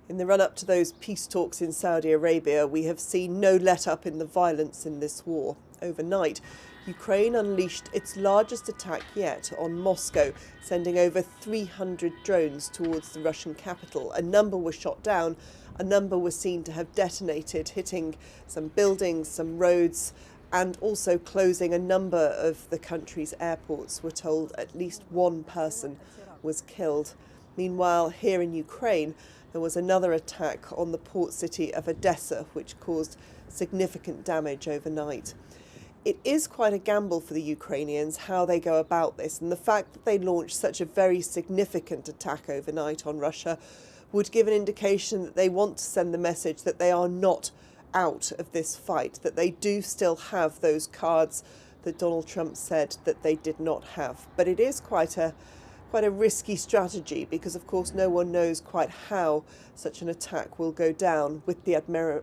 In the run-up to those peace talks in Saudi Arabia, we have seen no let-up in the violence in this war. Overnight, Ukraine unleashed its largest attack yet on Moscow, sending over 300 drones towards the Russian capital. A number were shot down, a number were seen to have detonated, hitting some buildings, some roads, and also closing a number of the country's airports. We're told at least one person was killed. Meanwhile, here in Ukraine, there was another attack on the port city of Odessa, which caused significant damage overnight. It is quite a gamble for the Ukrainians how they go about this, and the fact that they launched such a very significant attack overnight on Russia would give an indication that they want to send the message that they are not out of this fight, that they do still have those cards that Donald Trump said that they did not have. But it is quite a risky strategy because, of course, no one knows quite how such an attack will go down with the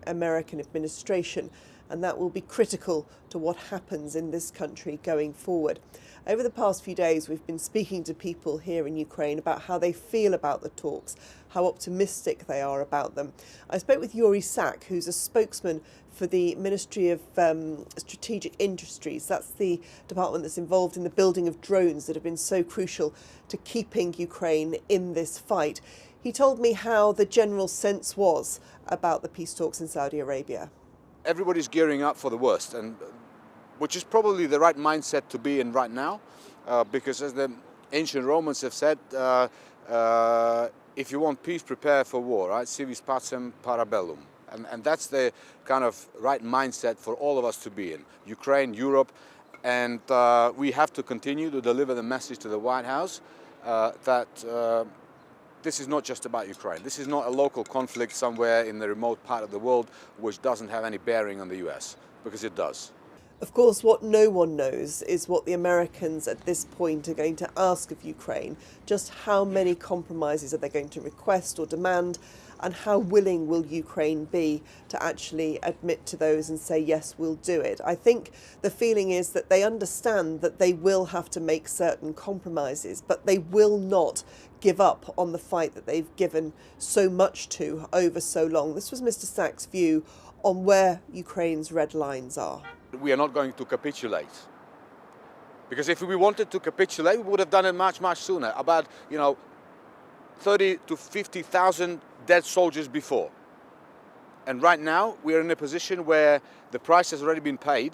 American administration, and that will be critical to what happens in this country going forward. Over the past few days, we've been speaking to people here in Ukraine about how they feel about the talks, how optimistic they are about them. I spoke with Yuri Sak, who's a spokesman for the Ministry of Strategic Industries. That's the department that's involved in the building of drones that have been so crucial to keeping Ukraine in this fight. He told me how the general sense was about the peace talks in Saudi Arabia. Everybody's gearing up for the worst, and which is probably the right mindset to be in right now, because as the ancient Romans have said, if you want peace, prepare for war, right? Civis pacem para bellum. And that's the kind of right mindset for all of us to be in. Ukraine, Europe, and we have to continue to deliver the message to the White House that this is not just about Ukraine. This is not a local conflict somewhere in the remote part of the world which doesn't have any bearing on the US, because it does. Of course, what no one knows is what the Americans at this point are going to ask of Ukraine. Just how many compromises are they going to request or demand, and how willing will Ukraine be to actually admit to those and say, yes, we'll do it. I think the feeling is that they understand that they will have to make certain compromises, but they will not give up on the fight that they've given so much to over so long. This was Mr. Sak's view on where Ukraine's red lines are. We are not going to capitulate. Because if we wanted to capitulate, we would have done it much, much sooner. About, 30 to 50,000 dead soldiers before. And right now, we are in a position where the price has already been paid,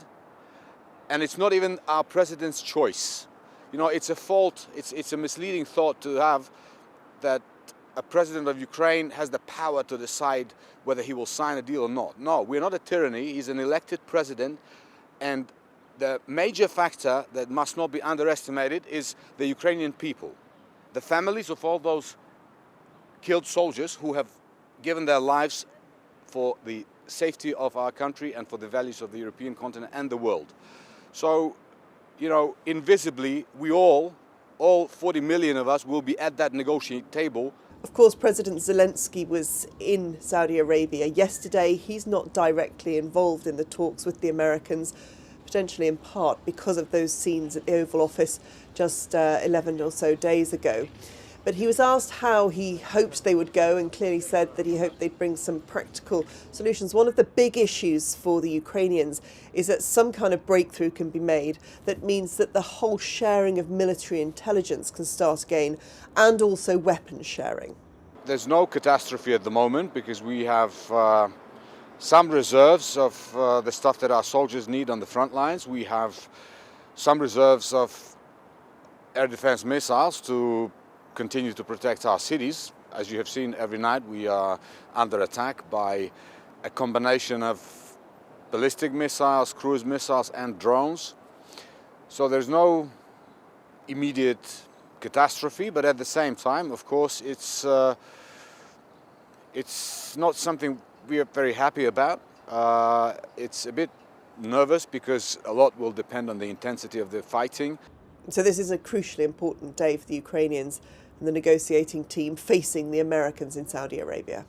and it's not even our president's choice. It's a fault, it's a misleading thought to have that a president of Ukraine has the power to decide whether he will sign a deal or not. No, we're not a tyranny. He's an elected president, and the major factor that must not be underestimated is the Ukrainian people, the families of all those killed soldiers who have given their lives for the safety of our country and for the values of the European continent and the world. So, invisibly, we all 40 million of us, will be at that negotiating table. Of course, President Zelenskyy was in Saudi Arabia yesterday. He's not directly involved in the talks with the Americans, potentially in part because of those scenes at the Oval Office just 11 or so days ago. But he was asked how he hoped they would go, and clearly said that he hoped they'd bring some practical solutions. One of the big issues for the Ukrainians is that some kind of breakthrough can be made that means that the whole sharing of military intelligence can start again, and also weapons sharing. There's no catastrophe at the moment because we have some reserves of the stuff that our soldiers need on the front lines. We have some reserves of air defense missiles to continue to protect our cities. As you have seen, every night we are under attack by a combination of ballistic missiles, cruise missiles and drones. So there's no immediate catastrophe, but at the same time, of course, it's not something we are very happy about. It's a bit nervous because a lot will depend on the intensity of the fighting. So this is a crucially important day for the Ukrainians and the negotiating team facing the Americans in Saudi Arabia.